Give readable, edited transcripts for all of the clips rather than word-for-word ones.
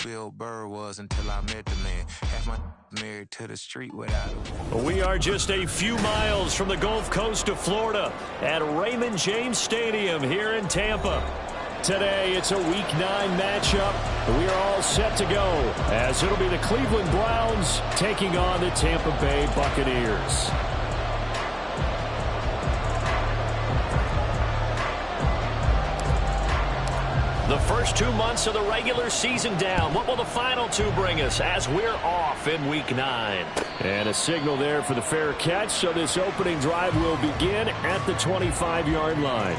Bill Burr was until I met the man. Half my married to the street without him. We are just a few miles from the Gulf Coast of Florida at Raymond James Stadium here in Tampa. Today, it's a Week 9 matchup. We are all set to go as it'll be the Cleveland Browns taking on the Tampa Bay Buccaneers. The first 2 months of the regular season down. What will the final 2 bring us as we're off in Week 9? And a signal there for the fair catch, so this opening drive will begin at the 25-yard line.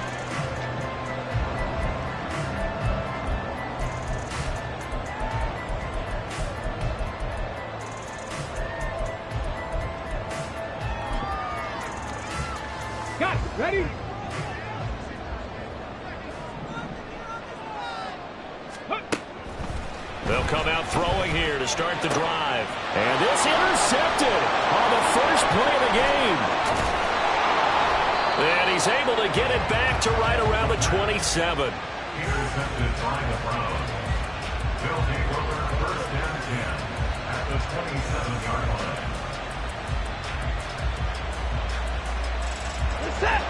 Got it. Ready? They'll come out throwing here to start the drive. And this intercepted on the first play of the game. And he's able to get it back to right around the 27. Intercepted by the Browns. They'll take over first and 10 at the 27-yard line. Set.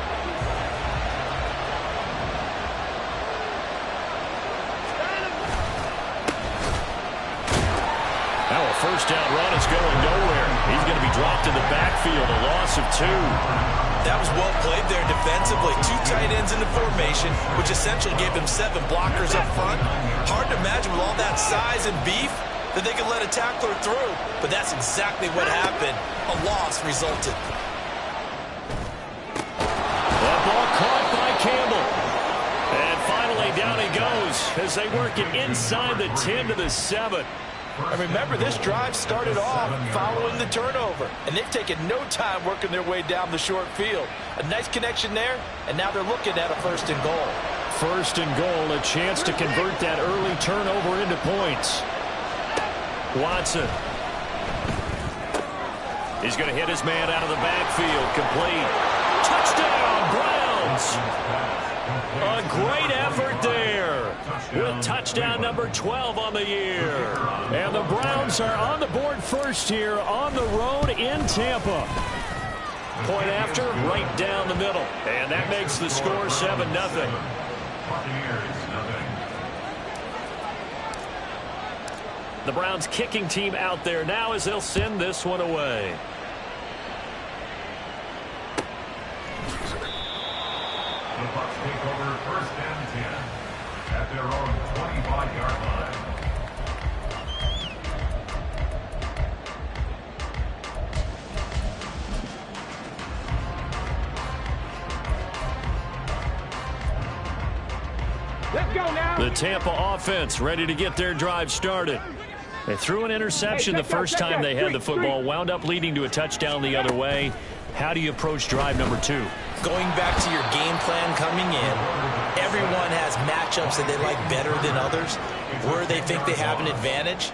Now a first down run is going nowhere. He's going to be dropped in the backfield, a loss of 2. That was well played there defensively. 2 tight ends in the formation, which essentially gave them 7 blockers up front. Hard to imagine with all that size and beef that they could let a tackler through. But that's exactly what happened. A loss resulted. That ball caught by Campbell. And finally down he goes as they work it inside the 10 to the 7. And remember, this drive started off following the turnover. And they've taken no time working their way down the short field. A nice connection there, and now they're looking at a first and goal. First and goal, a chance to convert that early turnover into points. Watson. He's going to hit his man out of the backfield. Complete. Touchdown, Browns. A great effort there with touchdown number 12 on the year. And the Browns are on the board first here on the road in Tampa. Point after, right down the middle. And that makes the score 7-0. The Browns kicking team out there now as they'll send this one away. The Bucks take over first and 10 at their own 25-yard line. Let's go now. The Tampa offense ready to get their drive started. They threw an interception the first time they had the football, wound up leading to a touchdown the other way. How do you approach drive number 2? Going back to your game plan coming in, everyone has matchups that they like better than others. Where they think they have an advantage,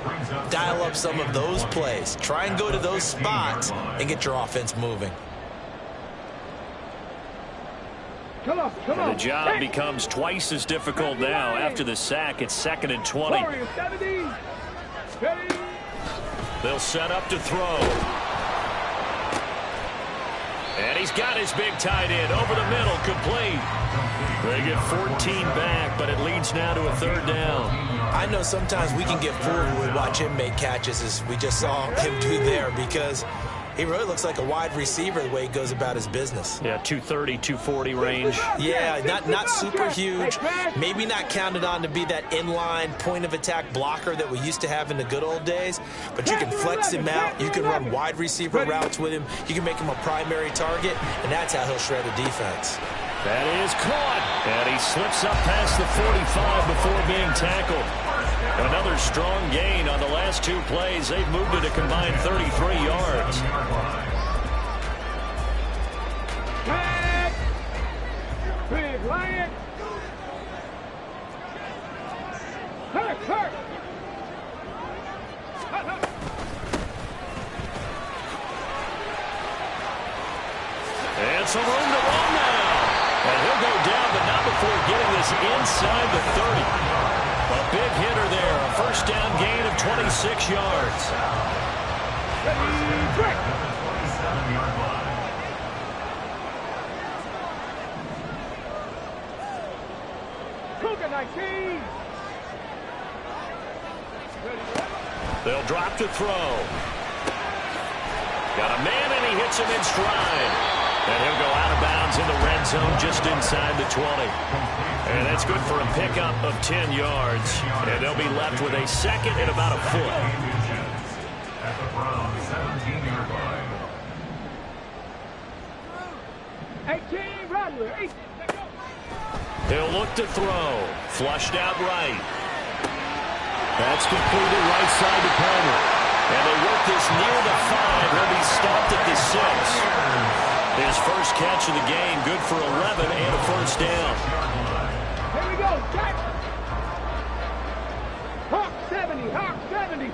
dial up some of those plays. Try and go to those spots and get your offense moving. Come on. The job becomes twice as difficult now. After the sack, it's 2nd and 20. They'll set up to throw. And he's got his big tight end over the middle, complete. They get 14 back, but it leads now to a 3rd down. I know sometimes we can get fooled when we watch him make catches, as we just saw him do there, because he really looks like a wide receiver the way he goes about his business. Yeah, 230, 240 range. Yeah, not super huge. Maybe not counted on to be that inline point-of-attack blocker that we used to have in the good old days. But you can flex him out. You can run wide receiver routes with him. You can make him a primary target, and that's how he'll shred a defense. That is caught. And he slips up past the 45 before being tackled. Another strong gain on the last 2 plays. They've moved it a combined 33 yards. Big Lion. Hurt. And some room to run now. And he'll go down, but not before getting this inside the 30. A big hitter there. A first down gain 26 yards. Ready, break. 27-yard line. Cougar 19. They'll drop to throw. Got a man, and he hits him in stride. And he'll go out of bounds in the red zone just inside the 20. And that's good for a pickup of 10 yards. And they'll be left with a second and about a foot. At the Browns' 17-yard line. 18, Rattler. 18. He'll look to throw. Flushed out right. That's completed right side to Palmer. And they work this near the 5. He'll be stopped at the 6. His first catch of the game, good for 11 and a first down. Here we go, Jack. Hawk 70, Hawk 70.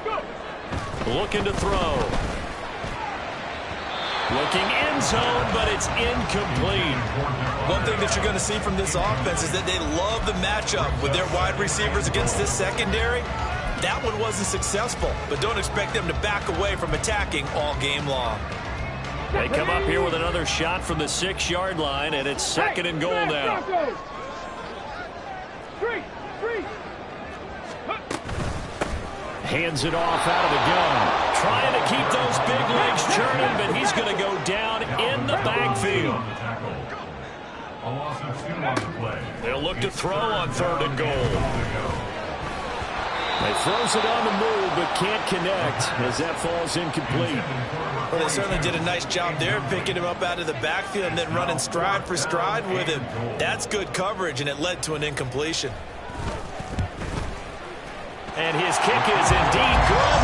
Go. Looking to throw. Looking end zone, but it's incomplete. One thing that you're going to see from this offense is that they love the matchup with their wide receivers against this secondary. That one wasn't successful, but don't expect them to back away from attacking all game long. They come up here with another shot from the 6-yard line, and it's second and goal now. Three. Hands it off out of the gun. Trying to keep those big legs churning, but he's going to go down in the backfield. A loss of 2 on the play. They'll look to throw on 3rd and goal. They throws it on the move, but can't connect as that falls incomplete. Well, they certainly did a nice job there, picking him up out of the backfield and then running stride for stride with him. That's good coverage, and it led to an incompletion. And his kick is indeed good.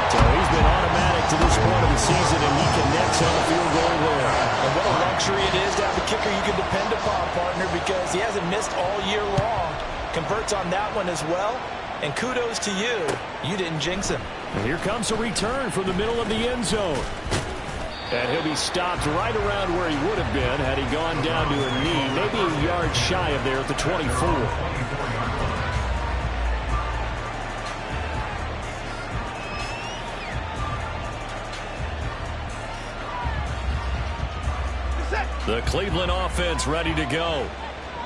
So he's been automatic to this point of the season, and he connects on the field goal there. And what a luxury it is to have a kicker you can depend upon, partner, because he hasn't missed all year long. Converts on that one as well. And kudos to you. You didn't jinx him. And here comes a return from the middle of the end zone. And he'll be stopped right around where he would have been had he gone down to a knee, maybe a yard shy of there at the 24. The Cleveland offense ready to go.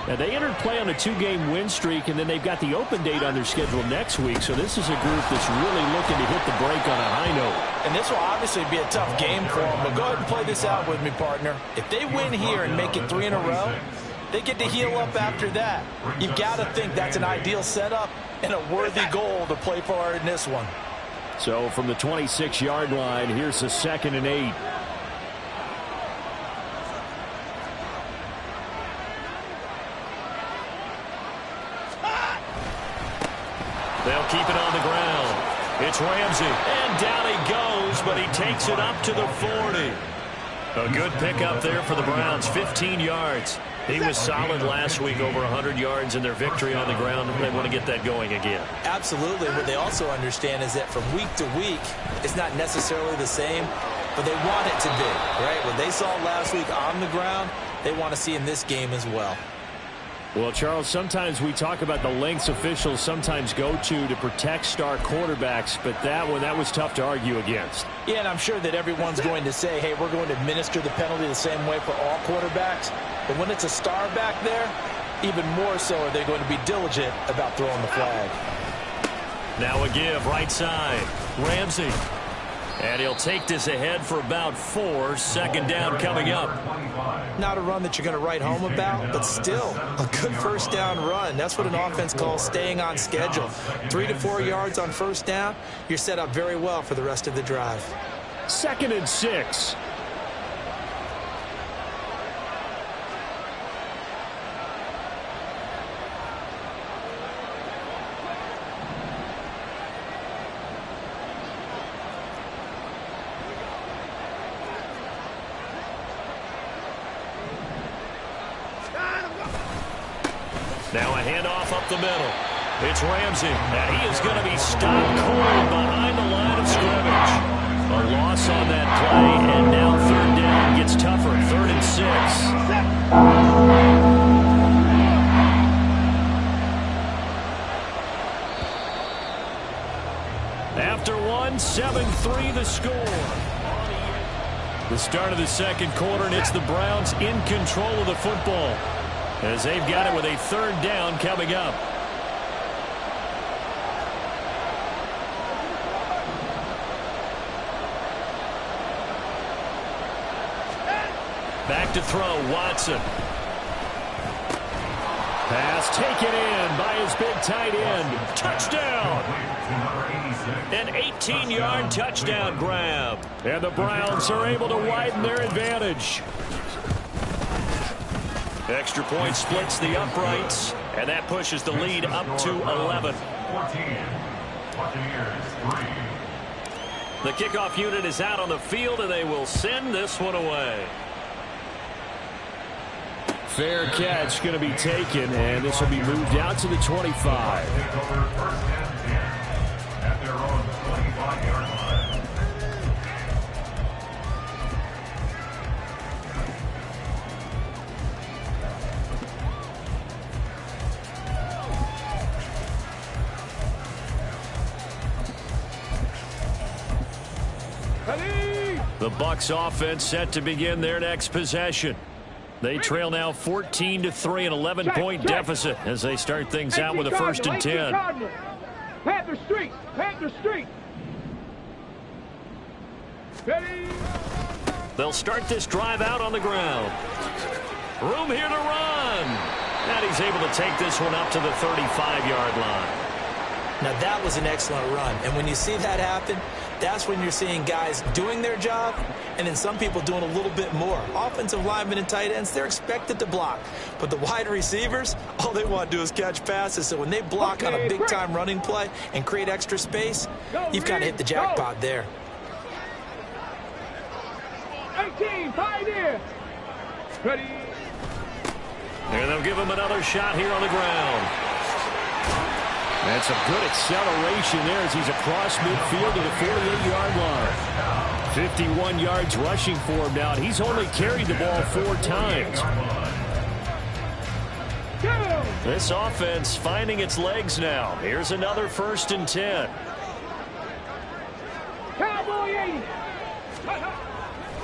Now, they entered play on a 2-game win streak, and then they've got the open date on their schedule next week. So this is a group that's really looking to hit the break on a high note. And this will obviously be a tough game for them, but go ahead and play this out with me, partner. If they win here and make it 3 in a row, they get to heal up after that. You've got to think that's an ideal setup and a worthy goal to play for in this one. So from the 26-yard line, here's the 2nd and 8. They'll keep it on the ground. It's Ramsey. And down he goes, but he takes it up to the 40. A good pickup there for the Browns, 15 yards. He was solid last week, over 100 yards in their victory on the ground. They want to get that going again. Absolutely. What they also understand is that from week to week, it's not necessarily the same, but they want it to be, right? What they saw last week on the ground, they want to see in this game as well. Well, Charles, sometimes we talk about the lengths officials sometimes go to protect star quarterbacks, but that was tough to argue against. Yeah, and I'm sure that everyone's going to say, hey, we're going to administer the penalty the same way for all quarterbacks. But when it's a star back there, even more so are they going to be diligent about throwing the flag. Now a give, right side. Ramsey. And he'll take this ahead for about 4. 2nd down coming up. Not a run that you're going to write home about, but still a good first down run. That's what an offense calls staying on schedule. 3 to 4 yards on first down, you're set up very well for the rest of the drive. 2nd and 6. Now a handoff up the middle. It's Ramsey, and he is going to be stopped cold behind the line of scrimmage. A loss on that play, and now 3rd down gets tougher. 3rd and 6. After one, 7-3 the score. The start of the second quarter, and it's the Browns in control of the football as they've got it with a third down coming up. Back to throw, Watson. Pass taken in by his big tight end. Touchdown! An 18-yard touchdown grab. And the Browns are able to widen their advantage. Extra point splits the uprights, and that pushes the lead up to 11. 14. Buccaneers 3. The kickoff unit is out on the field, and they will send this one away. Fair catch going to be taken, and this will be moved out to the 25. Take over first and 10 at their own 25-yard line. The Bucks offense set to begin their next possession. They trail now 14-3, an 11-point deficit as they start things out with a 1st and 10. Panther Street, Panther Street. Ready? They'll start this drive out on the ground. Room here to run. And he's able to take this one up to the 35-yard line. Now, that was an excellent run. And when you see that happen, that's when you're seeing guys doing their job and then some people doing a little bit more. Offensive linemen and tight ends, they're expected to block. But the wide receivers, all they want to do is catch passes. So when they block on a big-time running play and create extra space, you've kind of hit the jackpot there. 18, pioneer. Ready? And they'll give him another shot here on the ground. That's a good acceleration there as he's across midfield to the 48-yard line. 51 yards rushing for him now. He's only carried the ball 4 times. This offense finding its legs now. Here's another 1st and 10. Cowboy 80.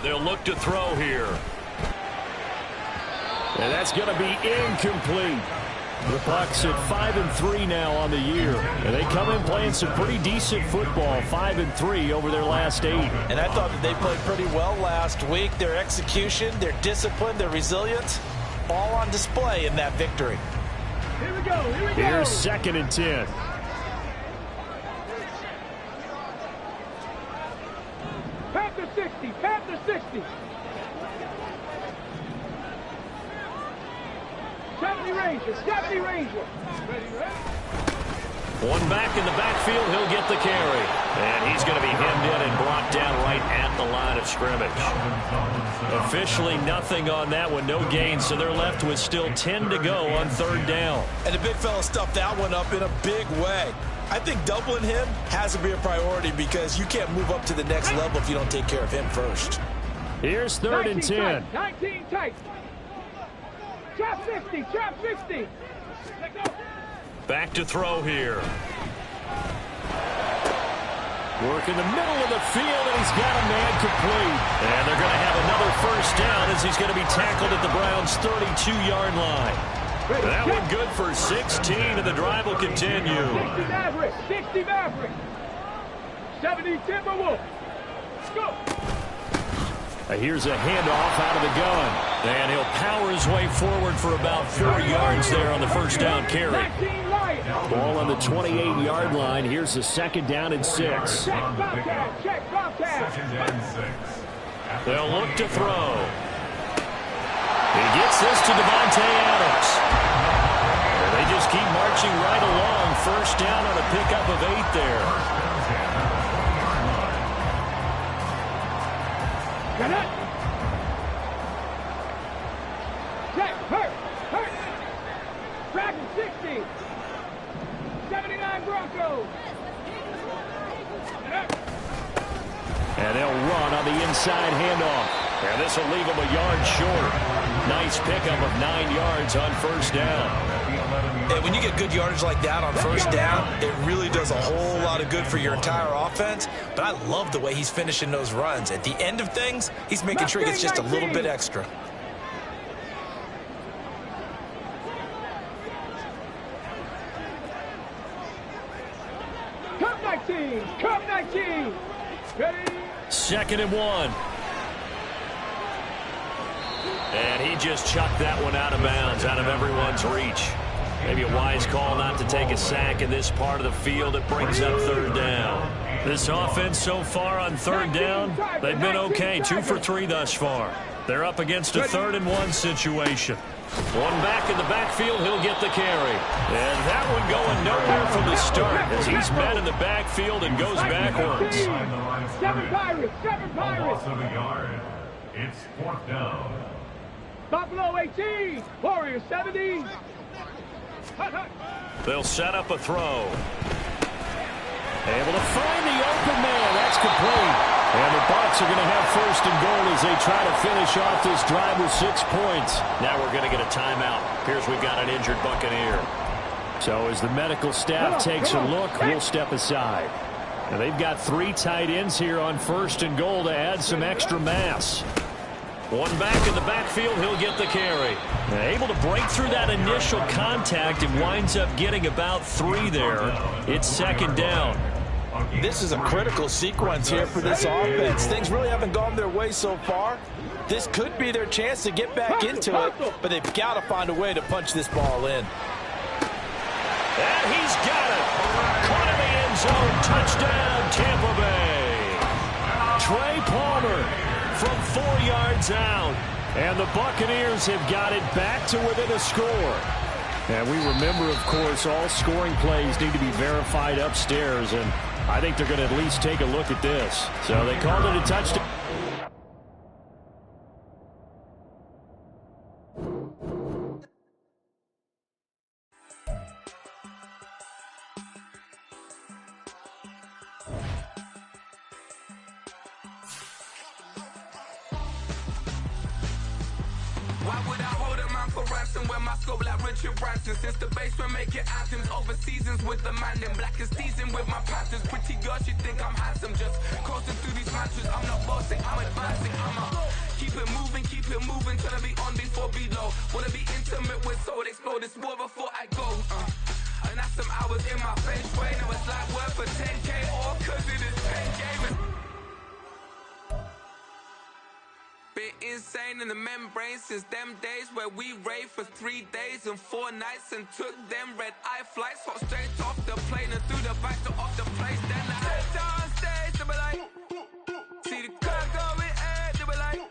They'll look to throw here. And that's going to be incomplete. The Bucks at 5-3 now on the year. And they come in playing some pretty decent football, 5-3 over their last 8. And I thought that they played pretty well last week. Their execution, their discipline, their resilience, all on display in that victory. Here we go, here we go. Here's 2nd and 10. Panther 60, Panther 60. 70 Ranger, 70 Ranger. Ready, ready? One back in the backfield, he'll get the carry. And he's going to be hemmed in and brought down right at the line of scrimmage. Officially nothing on that one, no gain, so they're left with still 10 to go on 3rd down. And the big fella stuffed that one up in a big way. I think doubling him has to be a priority because you can't move up to the next level if you don't take care of him first. Here's 3rd and 10. 19 tight. Trap 50, trap 50. Let go. Back to throw here. Work in the middle of the field, and he's got a man complete. And they're going to have another 1st down as he's going to be tackled at the Browns' 32-yard line. That one good for 16, and the drive will continue. 60 Maverick, 60 Maverick. 70 Timberwolf. Go. Here's a handoff out of the gun. And he'll power his way forward for about 4 yards there on the 1st down carry. Ball on the 28-yard line. Here's the 2nd down and 6. Check Bobcat, check Bobcat. 2nd and 6. They'll look to throw. He gets this to Devontae Adams. And they just keep marching right along. 1st down on a pickup of 8 there. Get it. Check, hurt. Dragon 60. 79 Broncos. And they'll run on the inside handoff. And this will leave them a yard short. Nice pickup of 9 yards on 1st down. And when you get good yardage like that on 1st down, it really does a whole lot of good good for your entire offense, but I love the way he's finishing those runs. At the end of things, he's making sure he gets just a little bit extra. Come 19! Come 19! Ready? 2nd and 1. And he just chucked that one out of bounds, out of everyone's reach. Maybe a wise call not to take a sack in this part of the field. It brings up 3rd down. This offense so far on 3rd down, they've been okay. 2 for 3 thus far. They're up against a 3rd and 1 situation. One back in the backfield, he'll get the carry. And that one going nowhere from the start as he's met in the backfield and goes backwards. 7 Pirates! 7 Pirates! Loss of a yard. It's 4th down. Buffalo 18! Warriors 70! They'll set up a throw. Able to find the open man. That's complete. And the Bucks are going to have 1st and goal as they try to finish off this drive with 6 points. Now we're going to get a timeout. Here's we've got an injured Buccaneer. So as the medical staff takes a look, we'll step aside. Now they've got 3 tight ends here on 1st and goal to add some extra mass. One back in the backfield, he'll get the carry. And able to break through that initial contact and winds up getting about 3 there. It's 2nd down. This is a critical sequence here for this offense. Things really haven't gone their way so far. This could be their chance to get back into it, but they've got to find a way to punch this ball in. And he's got it. Caught in the end zone. Touchdown, Tampa Bay. Trey Palmer from 4 yards out. And the Buccaneers have got it back to within a score. And we remember, of course, all scoring plays need to be verified upstairs. And I think they're going to at least take a look at this. So they called it a touchdown. Why would I hold him out for ransom when my scope like Richard Branson? Since the basement making anthems over seasons with the man in black is seasoned with my patterns. Pretty girls, you think I'm handsome, just coasting through these matches. I'm not bossing, I'm advancing. Keep it moving, trying to be on before below. Wanna be intimate with soul, explode this war before I go. And that's some hours in my bench way. Now it's like worth for 10K or cause it is 10 game. Been insane in the membrane since them days where we raved for 3 days and 4 nights and took them red-eye flights, hot straight off the plane and through the back door of the place. Then I stepped on stage, they were like, see the crowd going ahead, they were like,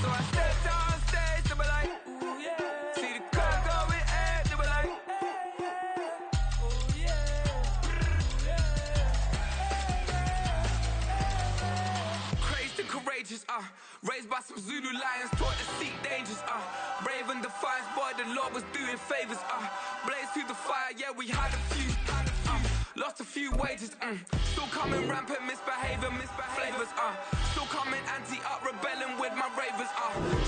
so I stepped on stage, they were like, ooh yeah, see the crowd going ahead, they were like, oh yeah. Courageous, raised by some Zulu lions, taught to seek dangers, brave and defiant, boy, the Lord was doing favors, blaze through the fire, yeah, we had a few, lost a few wages, still coming rampant, misbehavior, flavors, still coming anti-up, rebelling with my ravers,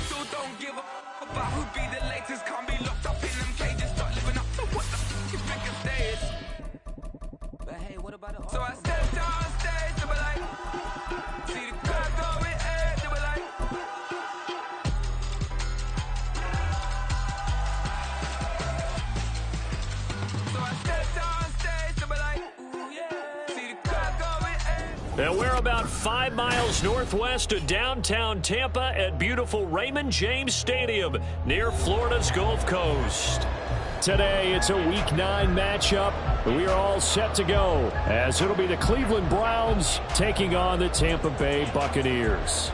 still don't give a about who be the latest, can't be locked up in them cages, start living up to what the you think of stage. But hey, what about it? So I stepped on stage, they were like, see the crowd going ahead, they were like, so I stepped on stage, they were like, ooh yeah, see the crowd going ahead. And we're about 5 miles northwest of downtown Tampa at beautiful Raymond James Stadium near Florida's Gulf Coast. Today, it's a Week 9 matchup. We are all set to go as it'll be the Cleveland Browns taking on the Tampa Bay Buccaneers.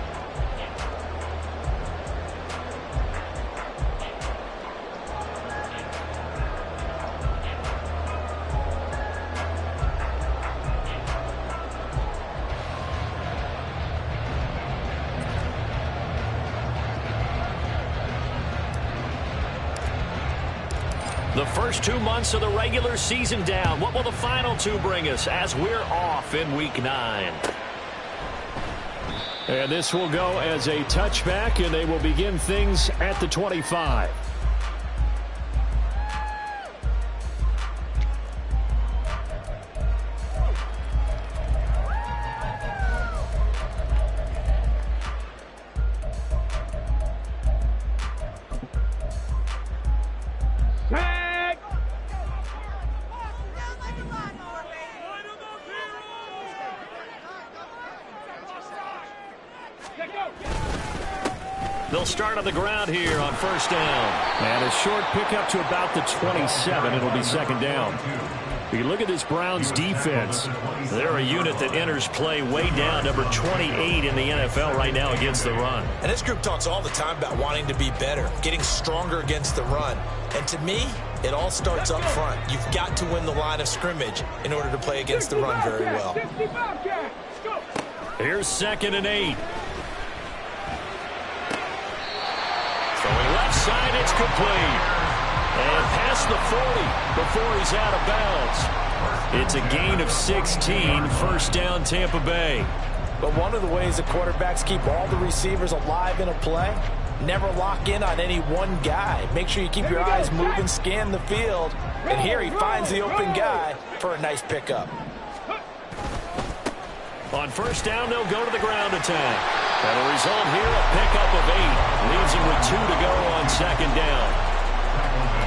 The first 2 months of the regular season down. What will the final 2 bring us as we're off in Week 9? And this will go as a touchback, and they will begin things at the 25. start on the ground here on first down. And a short pickup to about the 27. It'll be second down. If you look at this Browns defense, they're a unit that enters play way down, number 28 in the NFL right now against the run. And this group talks all the time about wanting to be better, getting stronger against the run. And to me, it all starts up front. You've got to win the line of scrimmage in order to play against the run very well. Here's 2nd and 8. Throwing left side, it's complete. And past the 40 before he's out of bounds. It's a gain of 16, first down Tampa Bay. But one of the ways the quarterbacks keep all the receivers alive in a play, never lock in on any one guy. Make sure you keep your eyes moving, scan the field. And here he finds the open guy for a nice pickup. On first down, they'll go to the ground attack. And the result here, a pickup of 8. Leaves him with 2 to go on second down.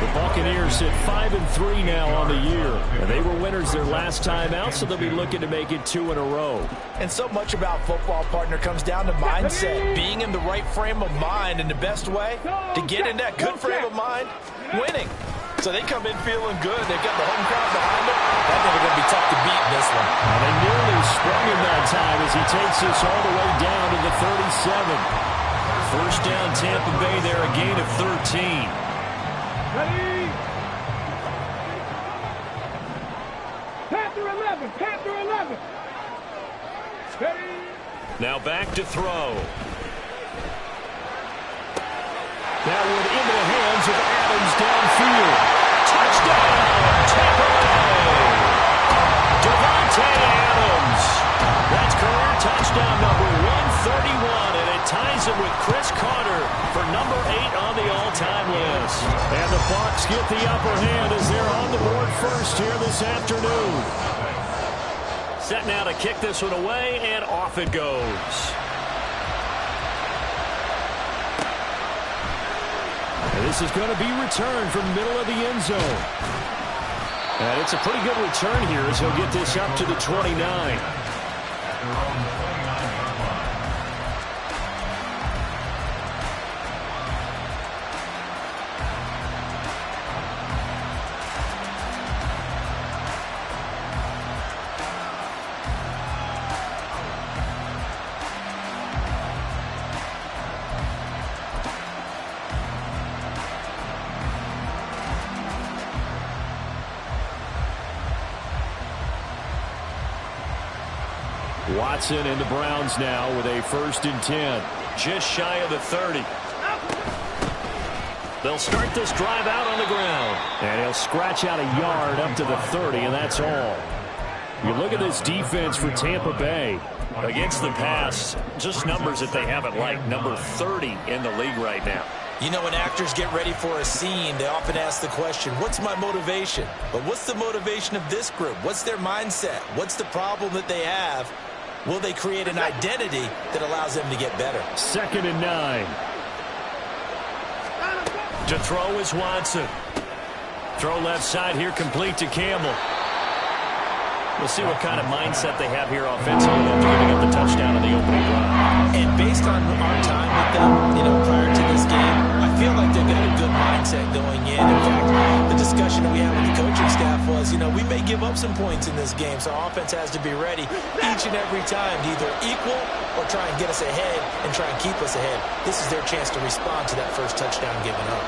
the Buccaneers sit 5-3 now on the year. And they were winners their last time out, so they'll be looking to make it 2 in a row. And so much about football, partner, comes down to mindset. Being in the right frame of mind, and the best way to get in that good frame of mind, winning. So they come in feeling good. They've got the home crowd behind them. I think they're going to be tough to beat in this one. And they nearly sprung him that time as he takes this all the way down to the 37. First down, Tampa Bay there, a gain of 13. Ready? Panther 11, Panther 11. Ready? Now back to throw. That one into the hands of Adams downfield. Touchdown, Tampa Bay. Devontae Adams. That's career touchdown number 131, and it ties him with Chris Carter for number 8 on the all-time list. And the Bucks get the upper hand as they're on the board first here this afternoon. Set now to kick this one away, and off it goes. And this is going to be returned from the middle of the end zone. And it's a pretty good return here as he'll get this up to the 29. Watson and the Browns now with a 1st and 10. Just shy of the 30. They'll start this drive out on the ground. And he'll scratch out a yard up to the 30, and that's all. You look at this defense for Tampa Bay. Against the pass, just numbers that they haven't liked. Number 30 in the league right now. You know, when actors get ready for a scene, they often ask the question, what's my motivation? But what's the motivation of this group? What's their mindset? What's the problem that they have? Will they create an identity that allows them to get better? 2nd and 9. To throw is Watson. Throw left side here, complete to Campbell. We'll see what kind of mindset they have here offensively after giving up the touchdown in the opening drive. And based on our time with them, you know, prior to this game, I feel like they've got a good mindset going in. In fact, the discussion that we had with the coaching staff was, you know, we may give up some points in this game, so our offense has to be ready each and every time to either equal or try and get us ahead and try and keep us ahead. This is their chance to respond to that first touchdown given up.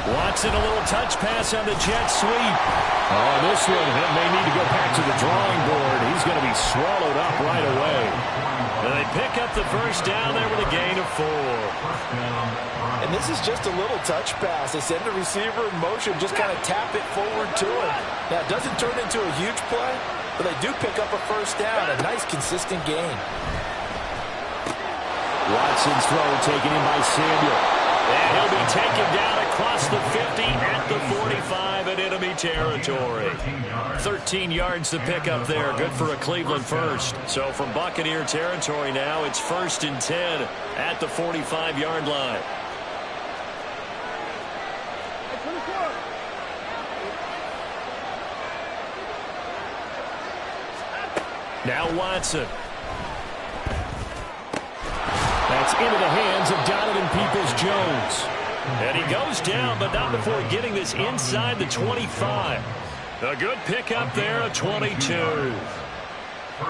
Watson, a little touch pass on the jet sweep. Oh, this one may need to go back to the drawing board. He's going to be swallowed up right away. And they pick up the first down there with a gain of 4. And this is just a little touch pass. They send the receiver in motion, just kind of tap it forward to him. Now, it doesn't turn into a huge play, but they do pick up a first down, a nice, consistent gain. Watson's throw taken in by Samuel. And he'll be taken down across the 50 at the 45 in enemy territory. 13 yards to pick up there. Good for a Cleveland first. So from Buccaneer territory now, it's 1st and 10 at the 45-yard line. Now Watson. That It's into the hands of Donovan Peoples-Jones. And he goes down, but not before getting this inside the 25. A good pickup there, a 22.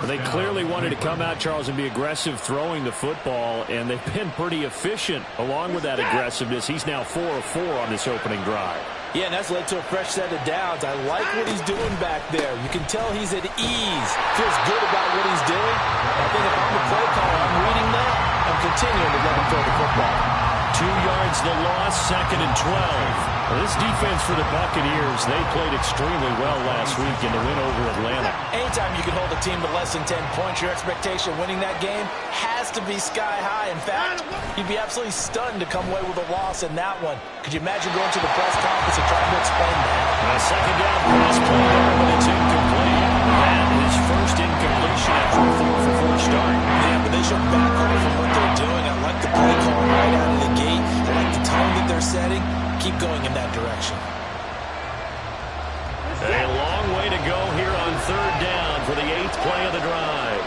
They clearly wanted to come out, Charles, and be aggressive throwing the football, and they've been pretty efficient along with that aggressiveness. He's now 4 of 4 on this opening drive. Yeah, and that's led to a fresh set of downs. I like what he's doing back there. You can tell he's at ease, feels good about what he's doing. I think if I'm the play caller, I'm reading that, I'm continuing to let him throw the football. 2 yards the loss, 2nd and 12. Well, this defense for the Buccaneers, they played extremely well last week in the win over Atlanta. Anytime you can hold a team to less than 10 points, your expectation of winning that game has to be sky high. In fact, you'd be absolutely stunned to come away with a loss in that one. Could you imagine going to the press conference and trying to explain that? A second down pass play there, but it's incomplete. And his first incompletion after a 4-for-4 start. Yeah, but they should back away from what they're doing. I like the play call right out of the gate. I like the tone that they're setting. Keep going in that direction. A long way to go here on 3rd down for the 8th play of the drive.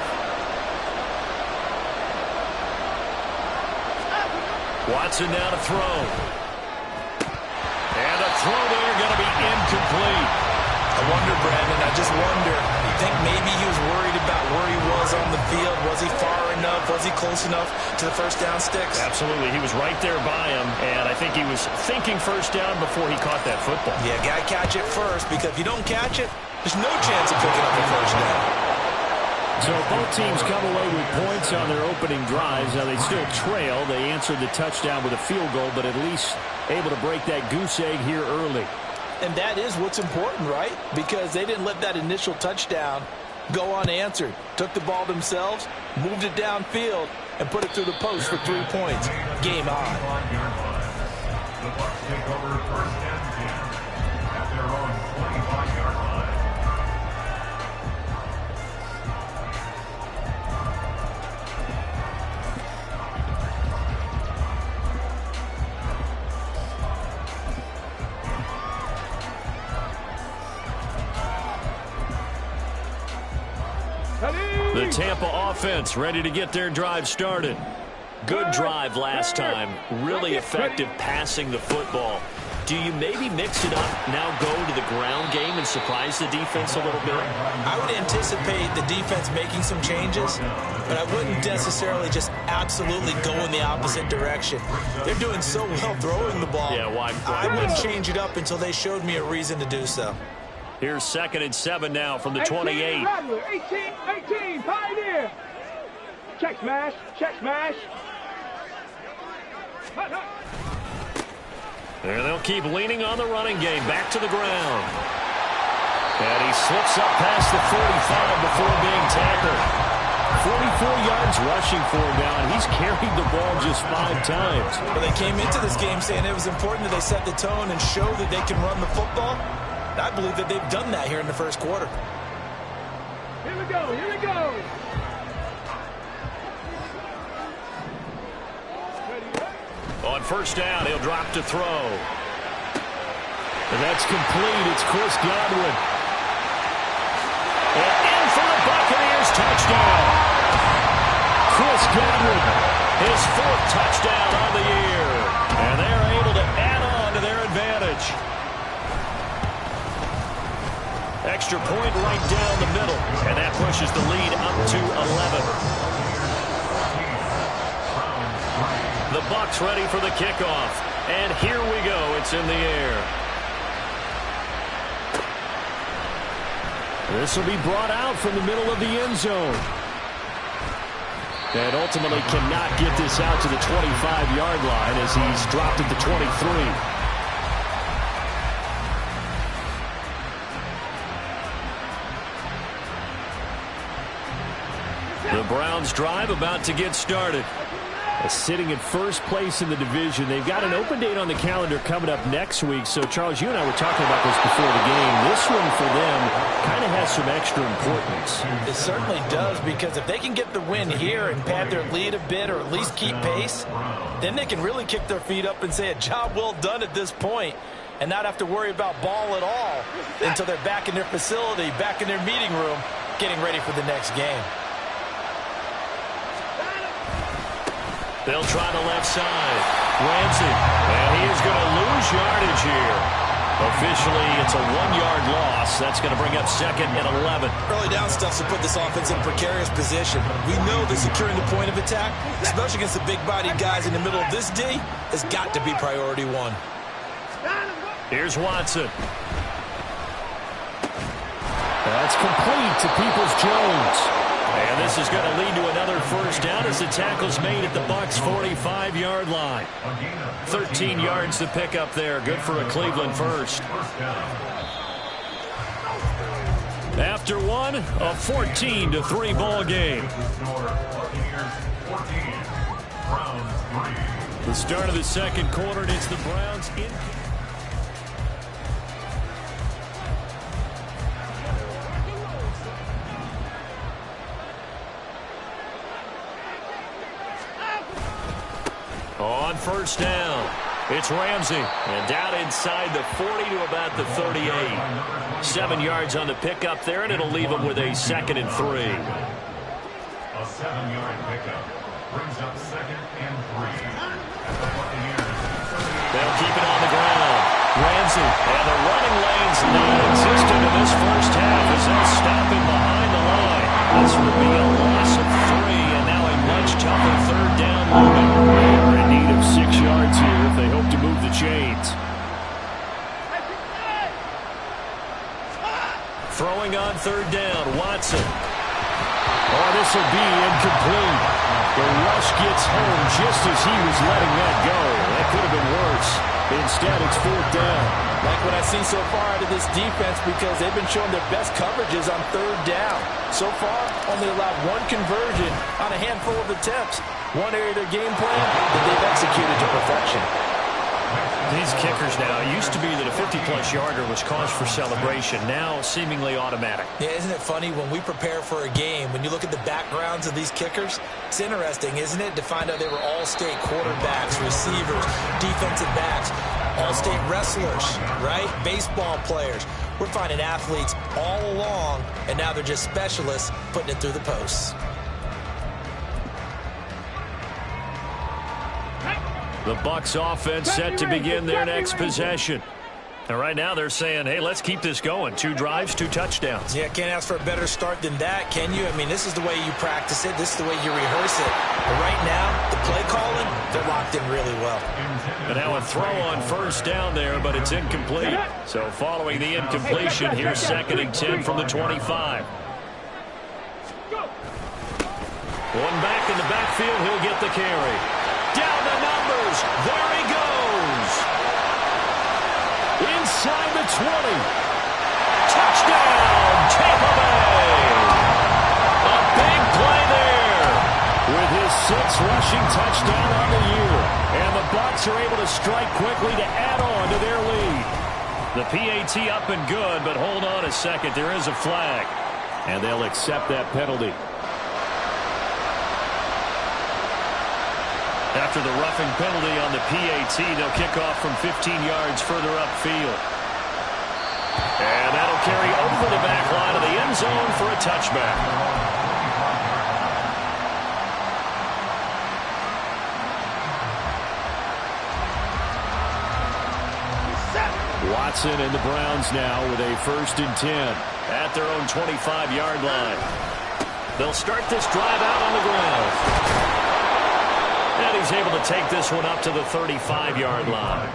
Watson now to throw. And a throw there going to be incomplete. I wonder, Brandon, I just wonder, you think maybe he was worried about where he was on the field? Was he far enough? Was he close enough to the first down sticks? Absolutely. He was right there by him, and I think he was thinking first down before he caught that football. Yeah, got to catch it first, because if you don't catch it, there's no chance of picking up a first down. So both teams come away with points on their opening drives. Now they still trail. They answered the touchdown with a field goal, but at least able to break that goose egg here early. And that is what's important, right? Because they didn't let that initial touchdown go unanswered. Took the ball themselves, moved it downfield, and put it through the post for 3 points. Game on. The Bucks take over 1st and 10 at their own 25-yard line. The Tampa offense ready to get their drive started. Good drive last time. Really effective passing the football. Do you maybe mix it up, now go to the ground game and surprise the defense a little bit? I would anticipate the defense making some changes, but I wouldn't necessarily just absolutely go in the opposite direction. They're doing so well throwing the ball. Yeah, why? I wouldn't change it up until they showed me a reason to do so. Here's 2nd and 7 now from the 28. 18, Pioneer. Check smash, check smash. And they'll keep leaning on the running game. Back to the ground. And he slips up past the 45 before being tackled. 44 yards rushing for him now, and he's carried the ball just 5 times. Well, they came into this game saying it was important that they set the tone and show that they can run the football. I believe that they've done that here in the first quarter. Here we go, here we go. On 1st down, he'll drop to throw. And that's complete. It's Chris Godwin. And in for the Buccaneers touchdown. Chris Godwin, his 4th touchdown on the year. And they're able to add on to their advantage. Extra point right down the middle. And that pushes the lead up to 11. The Bucks ready for the kickoff. And here we go. It's in the air. This will be brought out from the middle of the end zone. And ultimately cannot get this out to the 25-yard line as he's dropped at the 23. The Browns drive about to get started. Sitting in first place in the division. They've got an open date on the calendar coming up next week. So, Charles, you and I were talking about this before the game. This one for them kind of has some extra importance. It certainly does, because if they can get the win here and pad their lead a bit or at least keep pace, then they can really kick their feet up and say a job well done at this point and not have to worry about ball at all until they're back in their facility, back in their meeting room, getting ready for the next game. They'll try the left side. Ramsey, and he is going to lose yardage here. Officially, it's a 1-yard loss. That's going to bring up 2nd and 11. Early down stuff to put this offense in a precarious position. We know that securing the point of attack, especially against the big-bodied guys in the middle of this D, has got to be priority 1. Here's Watson. That's complete to Peoples-Jones. And this is going to lead to another first down as the tackle's made at the Bucks' 45-yard line. 13 yards to pick up there. Good for a Cleveland first. After one, a 14-3 ball game. The start of the second quarter, and it's the Browns in. On first down, it's Ramsey. And down inside the 40 to about the 38. 7 yards on the pickup there, and it'll leave him with a 2nd and 3. A 7-yard pickup brings up 2nd and 3. At the Buccaneers. They'll keep it on the ground. Ramsey, and the running lane's non-existent in this first half as they'll stop him behind the line. This will be a loss of 3, and now a much tougher third down looming. They're in need of 6 yards here if they hope to move the chains. Throwing on third down, Watson. Oh, this will be incomplete. The rush gets home just as he was letting that go. That could have been worse. Instead, it's 4th down. Like what I've seen so far out of this defense, because they've been showing their best coverages on third down. So far, only allowed 1 conversion on a handful of attempts. One area of their game plan that they've executed to perfection. These kickers now, it used to be that a 50-plus yarder was cause for celebration. Now, seemingly automatic. Yeah, isn't it funny when we prepare for a game, when you look at the backgrounds of these kickers, it's interesting, isn't it, to find out they were all-state quarterbacks, receivers, defensive backs, all-state wrestlers, right? Baseball players. We're finding athletes all along, and now they're just specialists putting it through the posts. The Bucks offense set to begin their next possession. And right now they're saying, hey, let's keep this going. 2 drives, 2 touchdowns. Yeah, can't ask for a better start than that, can you? I mean, this is the way you practice it. This is the way you rehearse it. But right now, the play calling, they're locked in really well. And now a throw on first down there, but it's incomplete. So following the incompletion, here's 2nd and 10 from the 25. One back in the backfield, he'll get the carry. Down the numbers. There he goes. Inside the 20. Touchdown, Tampa Bay. A big play there with his 6th rushing touchdown on the year. And the Bucks are able to strike quickly to add on to their lead. The PAT up and good, but hold on a second. There is a flag. And they'll accept that penalty. After the roughing penalty on the PAT, they'll kick off from 15 yards further upfield. And that'll carry over the back line of the end zone for a touchback. Watson and the Browns now with a 1st and 10 at their own 25-yard line. They'll start this drive out on the ground. And he's able to take this one up to the 35-yard line.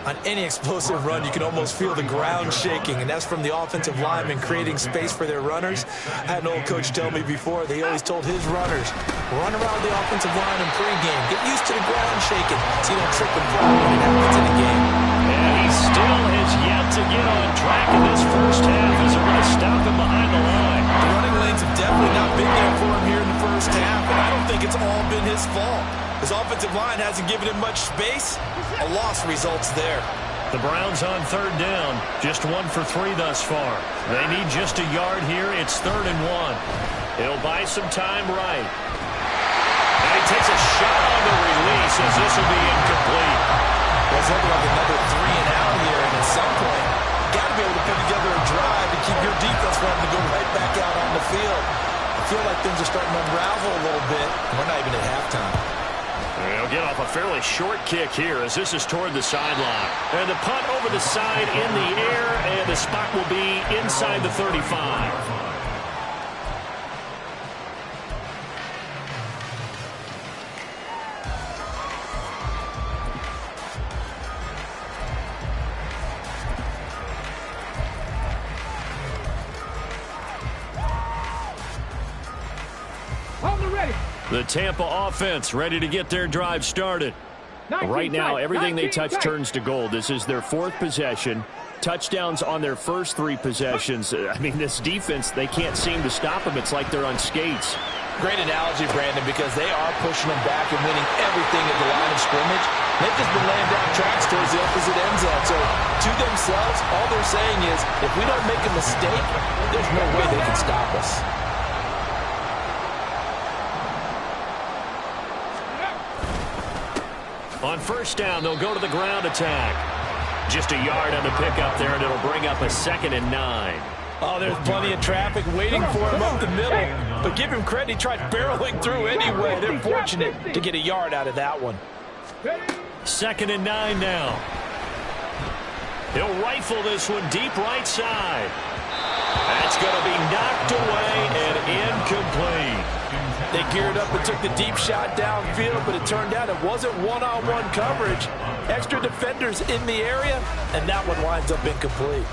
On any explosive run, you can almost feel the ground shaking, and that's from the offensive linemen creating space for their runners. I had an old coach tell me before, they always told his runners, run around the offensive line in pregame. Get used to the ground shaking so you don't trip and fall when it happens in a game. And he still has yet to get on track in this first half as they're going to stop him behind the line. The running lanes have definitely not been there for him here in the first half, and I don't think it's all been his fault. His offensive line hasn't given him much space. A loss results there. The Browns on 3rd down, just 1 for 3 thus far. They need just a yard here. It's 3rd and 1. He'll buy some time right. And he takes a shot on the release as this will be incomplete. Well, it's looking like another 3 and out here, and at some point, you got to be able to put together a drive to keep your defense from having to go right back out on the field. I feel like things are starting to unravel a little bit. We're not even at halftime. They'll get off a fairly short kick here as this is toward the sideline. And the punt over the side in the air, and the spot will be inside the 35. The Tampa offense ready to get their drive started. Right now, everything they touch turns to gold. This is their 4th possession. Touchdowns on their first 3 possessions. I mean, this defense, they can't seem to stop them. It's like they're on skates. Great analogy, Brandon, because they are pushing them back and winning everything at the line of scrimmage. They've just been laying down tracks towards the opposite end zone. So, to themselves, all they're saying is, if we don't make a mistake, there's no way they can stop us. On first down, they'll go to the ground attack. Just a yard on the pickup there, and it'll bring up a 2nd and 9. Oh, there's plenty of traffic waiting for him up the middle. But give him credit, he tried barreling through anyway. They're fortunate to get a yard out of that one. 2nd and 9 now. He'll rifle this one deep right side. That's going to be knocked away and incomplete. They geared up and took the deep shot downfield, but it turned out it wasn't one-on-one coverage. Extra defenders in the area, and that one winds up incomplete.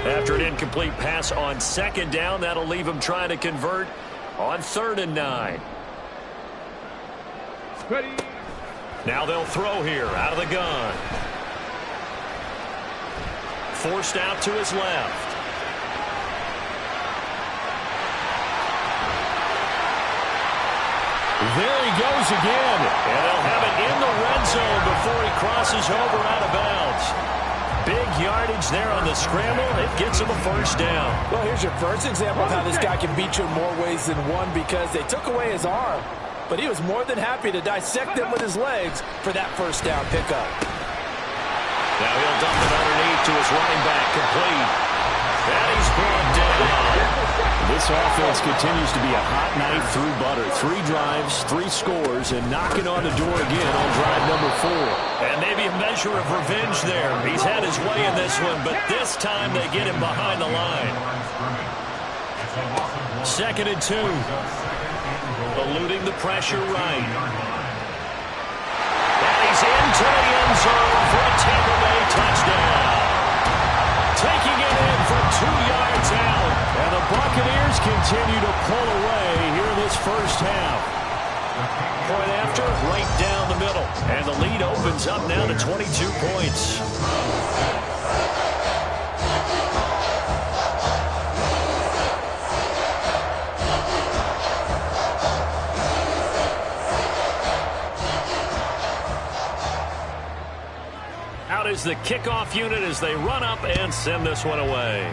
After an incomplete pass on 2nd down, that'll leave him trying to convert on 3rd and 9. Now they'll throw here out of the gun. Forced out to his left. There he goes again. And they'll have it in the red zone before he crosses over out of bounds. Big yardage there on the scramble. It gets him a first down. Well, here's your first example of how this guy can beat you in more ways than one, because they took away his arm, but he was more than happy to dissect them with his legs for that first down pickup. Now he'll dump it underneath to his running back, complete. And he's brought down. This offense continues to be a hot knife through butter. 3 drives, 3 scores, and knocking on the door again on drive number 4. And maybe a measure of revenge there. He's had his way in this one, but this time they get him behind the line. 2nd and 2. Eluding the pressure right. And he's into the end zone for a Tampa Bay touchdown. Taking it in from 2 yards out. And the Buccaneers continue to pull away here in this first half. Point after, right down the middle. And the lead opens up now to 22 points. Out is the kickoff unit as they run up and send this one away.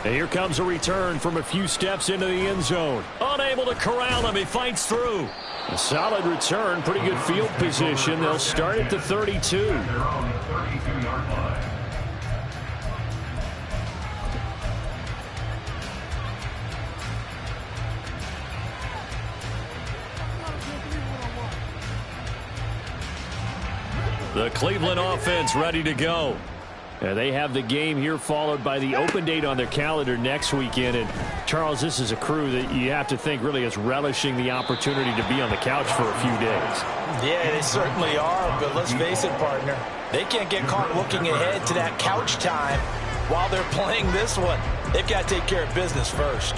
And here comes a return from a few steps into the end zone. Unable to corral him, he fights through. A solid return, pretty good field position. They'll start at the 32. The Cleveland offense ready to go. They have the game here followed by the open date on their calendar next weekend. And, Charles, this is a crew that you have to think really is relishing the opportunity to be on the couch for a few days. Yeah, they certainly are, but let's face it, partner. They can't get caught looking ahead to that couch time while they're playing this one. They've got to take care of business first.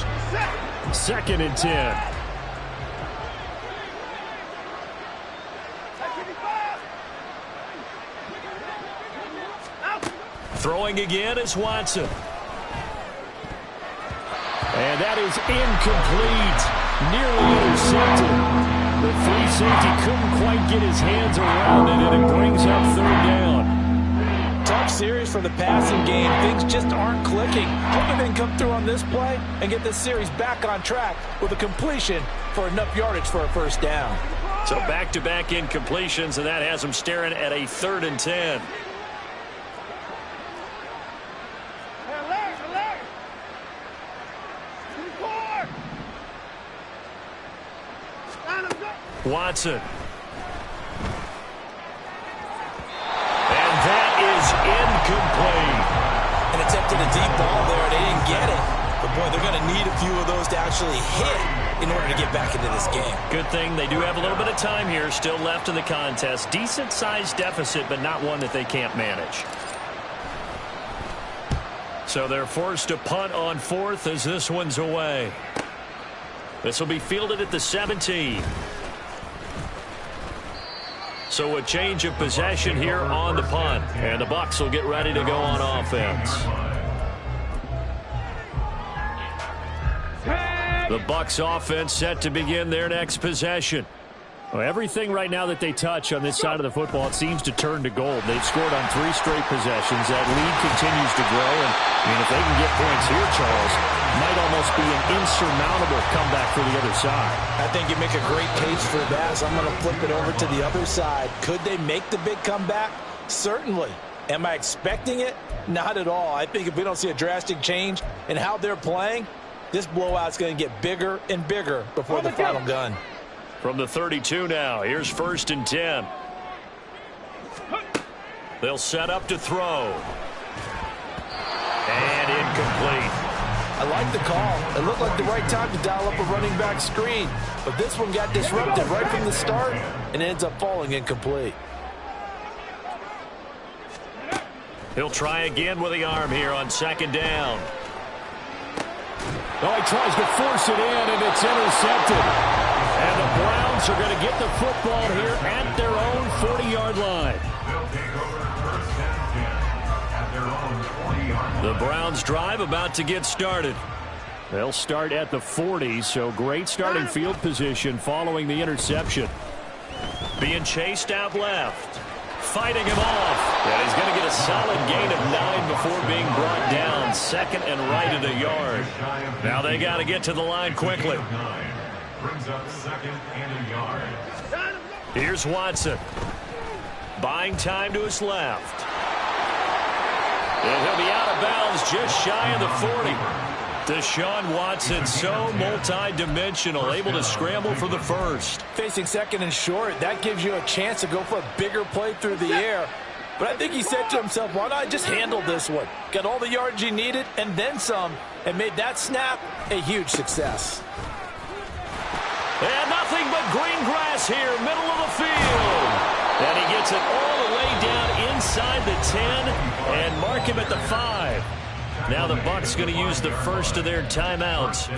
2nd and 10. Throwing again is Watson. And that is incomplete. Nearly intercepted. The free safety couldn't quite get his hands around it, and it brings up 3rd down. Tough series for the passing game. Things just aren't clicking. Hoping they can come through on this play and get this series back on track with a completion for enough yardage for a first down. So back-to-back incompletions, and that has them staring at a 3rd and 10. Watson. And that is incomplete. And attempted a deep ball there. They didn't get it. But, boy, they're going to need a few of those to actually hit in order to get back into this game. Good thing they do have a little bit of time here still left in the contest. Decent-sized deficit, but not one that they can't manage. So they're forced to punt on fourth as this one's away. This will be fielded at the 17. So a change of possession here on the punt. And the Bucks will get ready to go on offense. The Bucks offense set to begin their next possession. Well, everything right now that they touch on this side of the football, it seems to turn to gold. They've scored on 3 straight possessions. That lead continues to grow. And I mean, if they can get points here, Charles, might almost be an insurmountable comeback for the other side. I think you make a great case for that. So I'm going to flip it over to the other side. Could they make the big comeback? Certainly. Am I expecting it? Not at all. I think if we don't see a drastic change in how they're playing, this blowout's going to get bigger and bigger before the final gun. From the 32 now, here's 1st and 10. They'll set up to throw. And incomplete. I like the call. It looked like the right time to dial up a running back screen. But this one got disrupted right from the start and ends up falling incomplete. He'll try again with the arm here on 2nd down. Oh, he tries to force it in, and it's intercepted. And the Browns are going to get the football here at their own 40-yard line. The Browns drive about to get started. They'll start at the 40, so great starting field position following the interception. Being chased out left. Fighting him off. And he's going to get a solid gain of 9 before being brought down. 2nd and right at a yard. Now they got to get to the line quickly. Brings up 2nd and a yard. Here's Watson. Buying time to his left. And he'll be out of bounds just shy of the 40. Deshaun Watson, so multi-dimensional, able to scramble for the first. Facing 2nd and short, that gives you a chance to go for a bigger play through the air. But I think he said to himself, why not just handle this one? Got all the yards you needed and then some, and made that snap a huge success. And nothing but green grass here, middle of the field. And he gets it all the way down inside the 10 and mark him at the 5. Now the Bucks going to use the first of their timeouts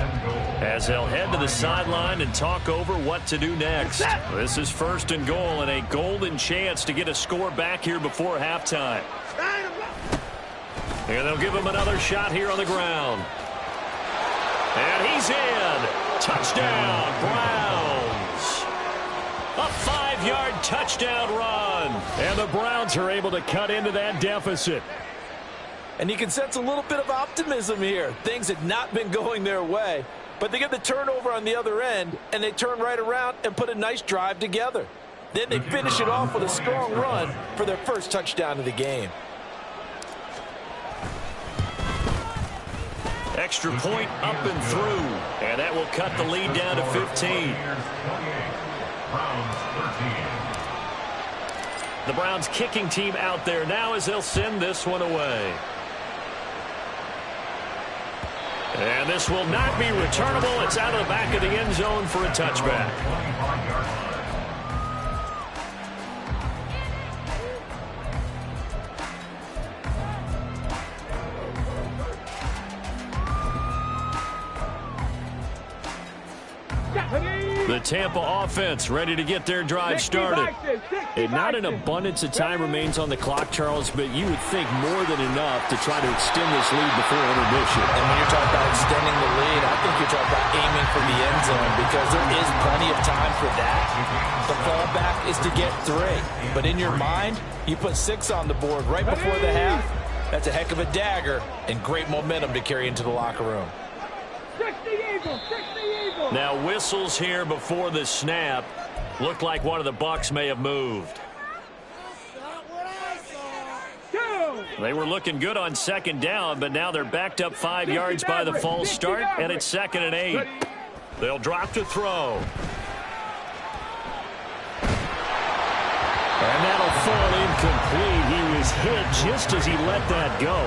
as they'll head to the sideline and talk over what to do next. This is 1st and goal and a golden chance to get a score back here before halftime. And they'll give him another shot here on the ground. And he's in. Touchdown, Browns. A 5-yard touchdown run. And the Browns are able to cut into that deficit. And you can sense a little bit of optimism here. Things had not been going their way, but they get the turnover on the other end, and they turn right around and put a nice drive together. Then they finish it off with a strong run for their first touchdown of the game. Extra point up and through, and that will cut the lead down to 15. The Browns kicking team out there now as they'll send this one away. And this will not be returnable. It's out of the back of the end zone for a touchback. The Tampa offense ready to get their drive started. And not an abundance of time remains on the clock, Charles, but you would think more than enough to try to extend this lead before intermission. And when you're talking about extending the lead, I think you're talking about aiming for the end zone because there is plenty of time for that. The fallback is to get 3. But in your mind, you put 6 on the board right before the half. That's a heck of a dagger and great momentum to carry into the locker room. 60 Eagles, 60 Eagles. Now whistles here before the snap. Looked like one of the Bucks may have moved. They were looking good on 2nd down, but now they're backed up 5 yards by the false start, and it's 2nd and 8. They'll drop to throw. And that'll fall incomplete. He was hit just as he let that go.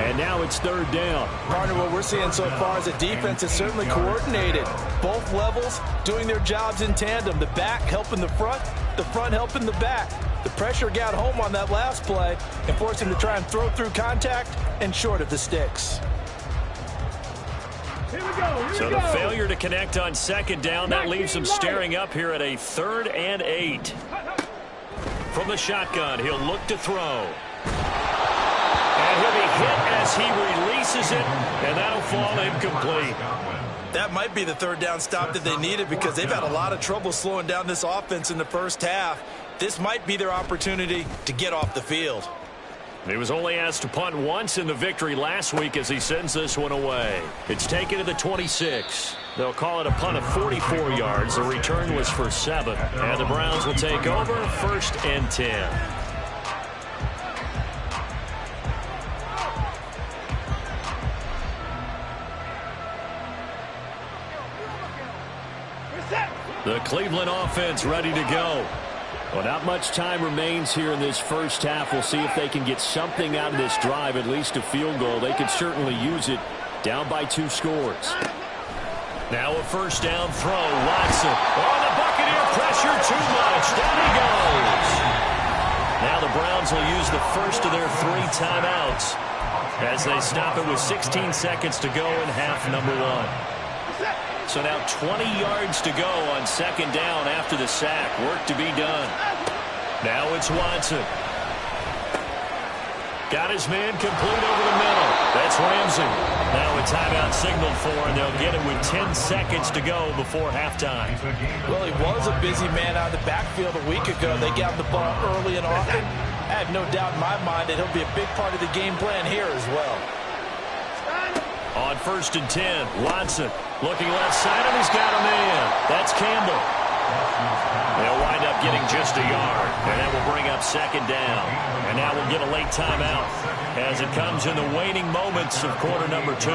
And now it's third down. Partner, what we're seeing so far is the defense is certainly coordinated. Both levels doing their jobs in tandem. The back helping the front helping the back. The pressure got home on that last play and forced him to try and throw through contact and short of the sticks. So the failure to connect on second down, that leaves him staring up here at a 3rd and 8. From the shotgun, he'll look to throw. And he'll be hit as he releases it, and that'll fall incomplete. That might be the 3rd down stop that they needed because they've had a lot of trouble slowing down this offense in the first half. This might be their opportunity to get off the field. He was only asked to punt once in the victory last week as he sends this one away. It's taken to the 26. They'll call it a punt of 44 yards. The return was for 7. And the Browns will take over 1st and 10. The Cleveland offense ready to go. Well, not much time remains here in this first half. We'll see if they can get something out of this drive, at least a field goal. They could certainly use it. Down by 2 scores. Now a first down throw. Watson. Oh, the Buccaneer pressure too much. Down he goes. Now the Browns will use the first of their 3 timeouts as they stop it with 16 seconds to go in half number 1. So now 20 yards to go on second down after the sack. Work to be done. Now it's Watson. Got his man complete over the middle. That's Ramsey. Now a timeout signaled for, and they'll get it with 10 seconds to go before halftime. Well, he was a busy man out of the backfield a week ago. They got the ball early and often. I have no doubt in my mind that he'll be a big part of the game plan here as well. On 1st and 10, Watson looking left side, and he's got a man. That's Campbell. They'll wind up getting just a yard, and that will bring up second down. And now we'll get a late timeout as it comes in the waning moments of quarter number 2.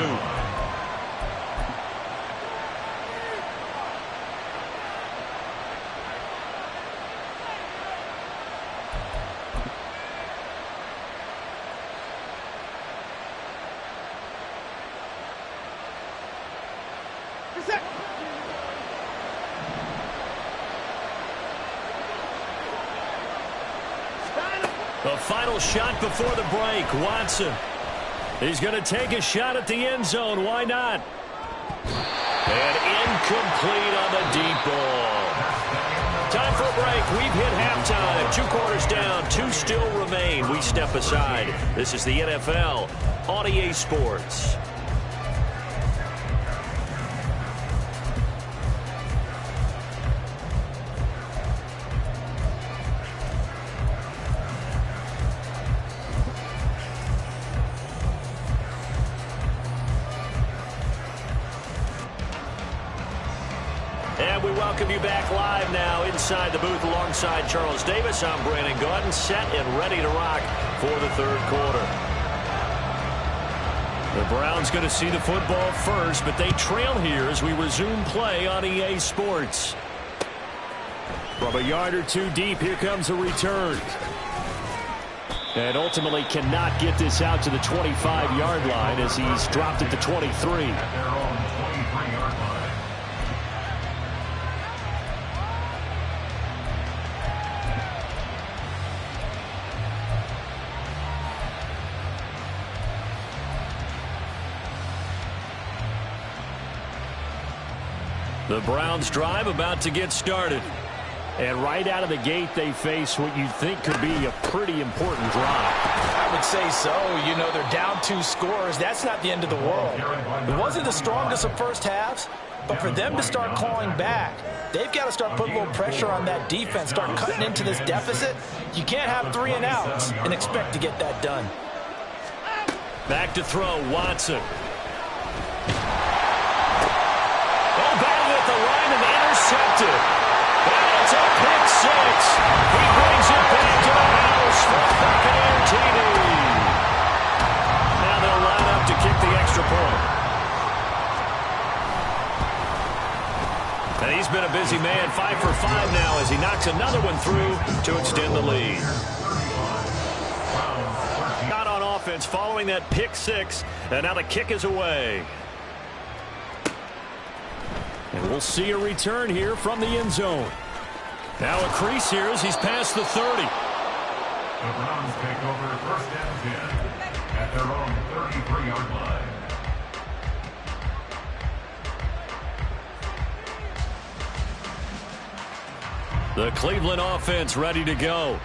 The final shot before the break. Watson. He's going to take a shot at the end zone. Why not? And incomplete on the deep ball. Time for a break. We've hit halftime. 2 quarters down. 2 still remain. We step aside. This is the NFL on EA Sports. And we welcome you back live now inside the booth alongside Charles Davis. I'm Brandon Gaudin, set and ready to rock for the 3rd quarter. The Browns going to see the football first, but they trail here as we resume play on EA Sports. From a yard or 2 deep, here comes a return. And ultimately cannot get this out to the 25-yard line as he's dropped at the 23. The Browns drive about to get started. And right out of the gate, they face what you'd think could be a pretty important drive. I would say so. You know, they're down 2 scores. That's not the end of the world. It wasn't the strongest of first halves, but for them to start clawing back, they've got to start putting a little pressure on that defense, start cutting into this deficit. You can't have 3 and outs and expect to get that done. Back to throw, Watson. Oh, battled at the line and intercepted. And it's a pick 6. He brings it back to the house for Buccaneer TD. Now they'll line up to kick the extra point. And he He's been a busy man, 5 for 5 now as he knocks another one through to extend the lead. Got on offense following that pick 6, and now the kick is away. And we'll see a return here from the end zone. Now a crease here as he's past the 30. The Browns take over first and 10 at their own 33-yard line. The Cleveland offense ready to go.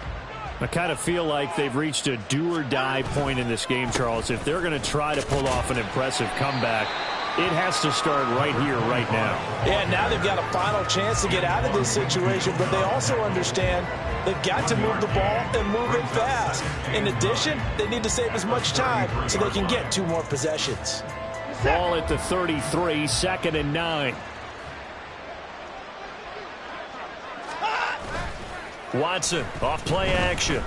I kind of feel like they've reached a do-or-die point in this game, Charles. If they're going to try to pull off an impressive comeback, it has to start right here, right now. Yeah, now they've got a final chance to get out of this situation, but they also understand they've got to move the ball and move it fast. In addition, they need to save as much time so they can get 2 more possessions. Ball at the 33, 2nd and 9. Watson, off play action.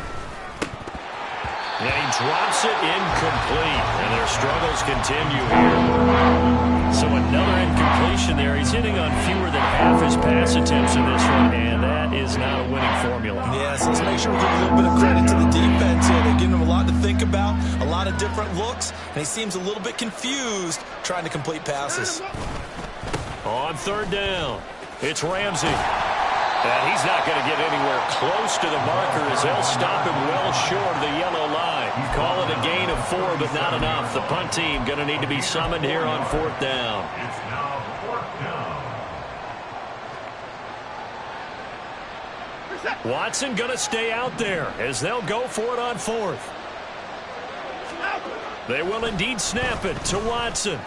And he drops it incomplete. And their struggles continue here. So another incompletion there. He's hitting on fewer than half his pass attempts in this one, and that is not a winning formula. Yes, let's make sure we give a little bit of credit to the defense here. They're giving him a lot to think about, a lot of different looks, and he seems a little bit confused trying to complete passes. On 3rd down, it's Ramsey. And he's not going to get anywhere close to the marker as they'll stop him well short of the yellow line. You call it a gain of 4, but not enough. The punt team going to need to be summoned here on 4th down. It's now 4th down. Watson going to stay out there as they'll go for it on 4th. They will indeed snap it to Watson.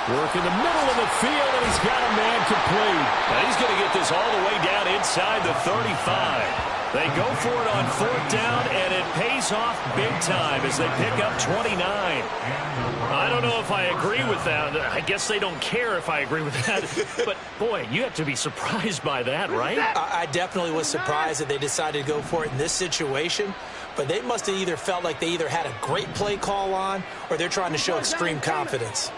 Work in the middle of the field, and he's got a man complete. Now he's going to get this all the way down inside the 35. They go for it on 4th down, and it pays off big time as they pick up 29. I don't know if I agree with that. I guess they don't care if I agree with that. But, boy, you have to be surprised by that, right? I definitely was surprised that they decided to go for it in this situation. But they must have either felt like they either had a great play call on or they're trying to show extreme confidence.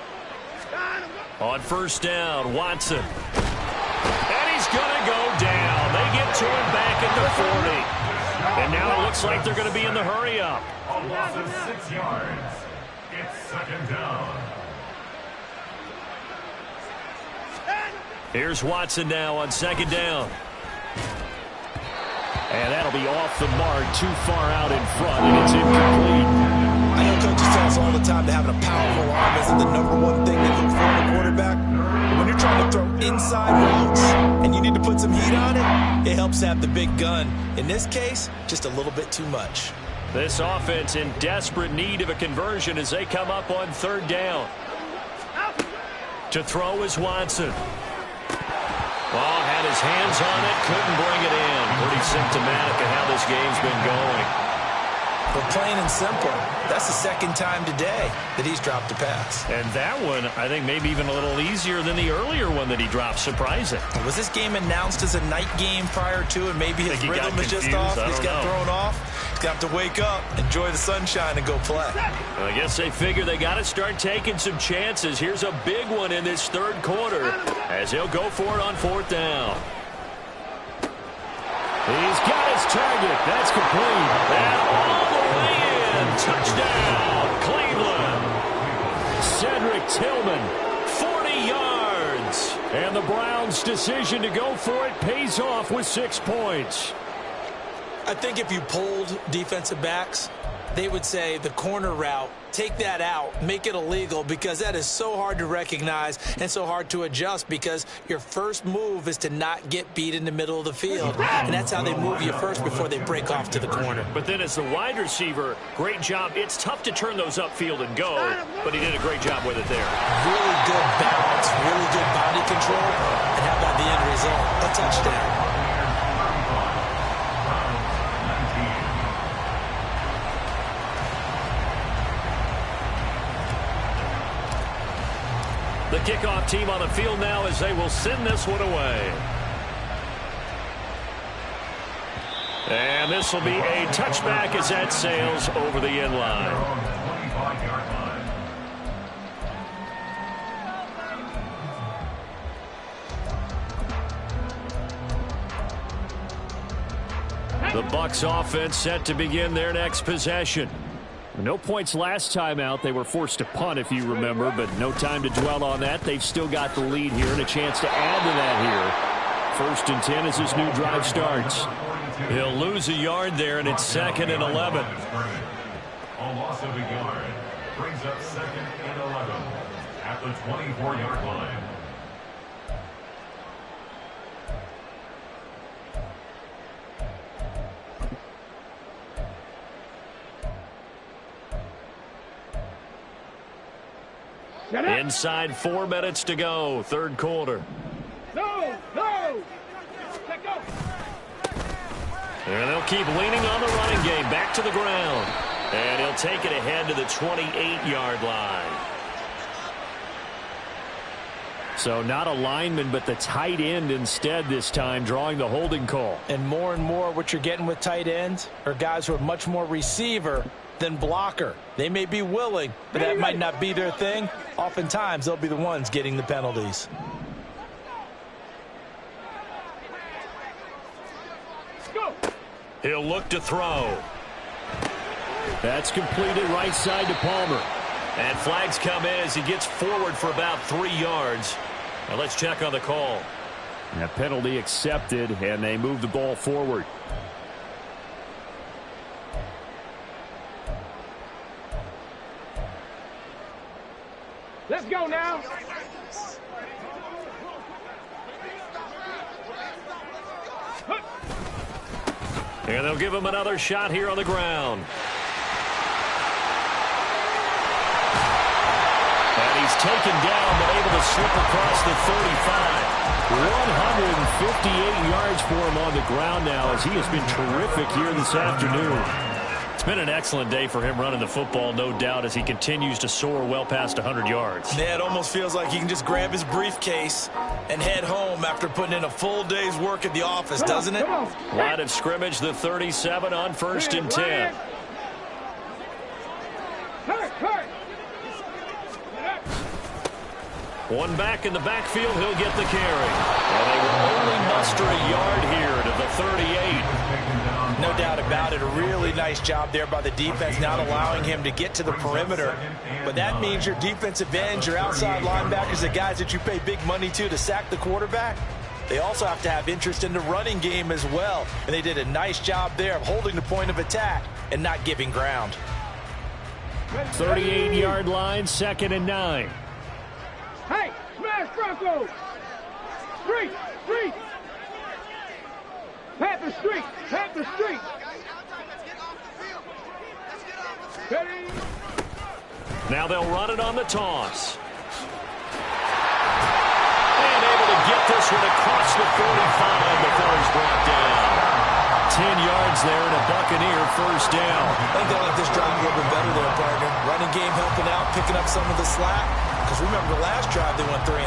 On 1st down, Watson. And he's going to go down. They get to him back at the 40. And now it looks like they're going to be in the hurry-up. A loss of 6 yards. It's 2nd down. Here's Watson now on 2nd down. And that'll be off the mark, too far out in front, and it's incomplete. I know coaches tell us all the time that having a powerful arm isn't the #1 thing they look for in a quarterback. But when you're trying to throw inside routes and you need to put some heat on it, it helps to have the big gun. In this case, just a little bit too much. This offense in desperate need of a conversion as they come up on 3rd down. To throw is Watson. Ball had his hands on it, couldn't bring it in. Pretty symptomatic of how this game's been going. But plain and simple, that's the 2nd time today that he's dropped a pass. And that one, I think, maybe even a little easier than the earlier one that he dropped. Surprising. Was this game announced as a night game prior to, and maybe his rhythm is just off? He's got thrown off. He's got to wake up, enjoy the sunshine, and go play. I guess they figure they got to start taking some chances. Here's a big one in this 3rd quarter as he'll go for it on 4th down. He's got his target. That's complete. And all the way in. Touchdown, Cleveland. Cedric Tillman, 40 yards. And the Browns' decision to go for it pays off with 6 points. I think if you polled defensive backs, they would say the corner route, take that out, make it illegal, because that is so hard to recognize and so hard to adjust, because your first move is to not get beat in the middle of the field. And that's how they move you first before they break off to the corner. But then as the wide receiver, great job. It's tough to turn those upfield and go, but he did a great job with it there. Really good balance, really good body control, and how about the end result? A touchdown. The kickoff team on the field now as they will send this one away. And this will be a touchback as that sails over the end line. The Bucks offense set to begin their next possession. No points last time out. They were forced to punt, if you remember, but no time to dwell on that. They've still got the lead here and a chance to add to that here. 1st and 10 as this new drive starts. He'll lose a yard there, and it's 2nd and 11. A loss of a yard brings up 2nd and 11 at the 24-yard line. Inside 4 minutes to go, 3rd quarter. No. Let go. And they'll keep leaning on the running game. Back to the ground. And he'll take it ahead to the 28-yard line. So not a lineman, but the tight end instead this time, drawing the holding call. And more what you're getting with tight ends are guys who are much more receiver than blocker. They may be willing, but that might not be their thing. Oftentimes, they'll be the ones getting the penalties. He'll look to throw. That's completed right side to Palmer. And flags come in as he gets forward for about 3 yards. Now let's check on the call. And a penalty accepted, and they move the ball forward. Let's go now. And they'll give him another shot here on the ground. And he's taken down, but able to slip across the 35. 158 yards for him on the ground now, as he has been terrific here this afternoon. It's been an excellent day for him running the football, no doubt, as he continues to soar well past 100 yards. Yeah, it almost feels like he can just grab his briefcase and head home after putting in a full day's work at the office, doesn't it? Line of scrimmage, the 37 on 1st and 10. Hurt. One back in the backfield, he'll get the carry. And they will only muster a yard here to the 38. No doubt about it. A really nice job there by the defense, not allowing him to get to the perimeter. But that means your defensive ends, your outside linebackers, the guys that you pay big money to sack the quarterback, they also have to have interest in the running game as well. And they did a nice job there of holding the point of attack and not giving ground. 38-yard line, 2nd and 9. Hey, smash Bronco. Street. Panther Street. Ready? Now they'll run it on the toss. And able to get this one across the 45 before he's brought down. 10 yards there and a Buccaneer 1st down. I think they'll let this drive a little bit better there, partner. Running game helping out, picking up some of the slack. Because remember, the last drive they went 3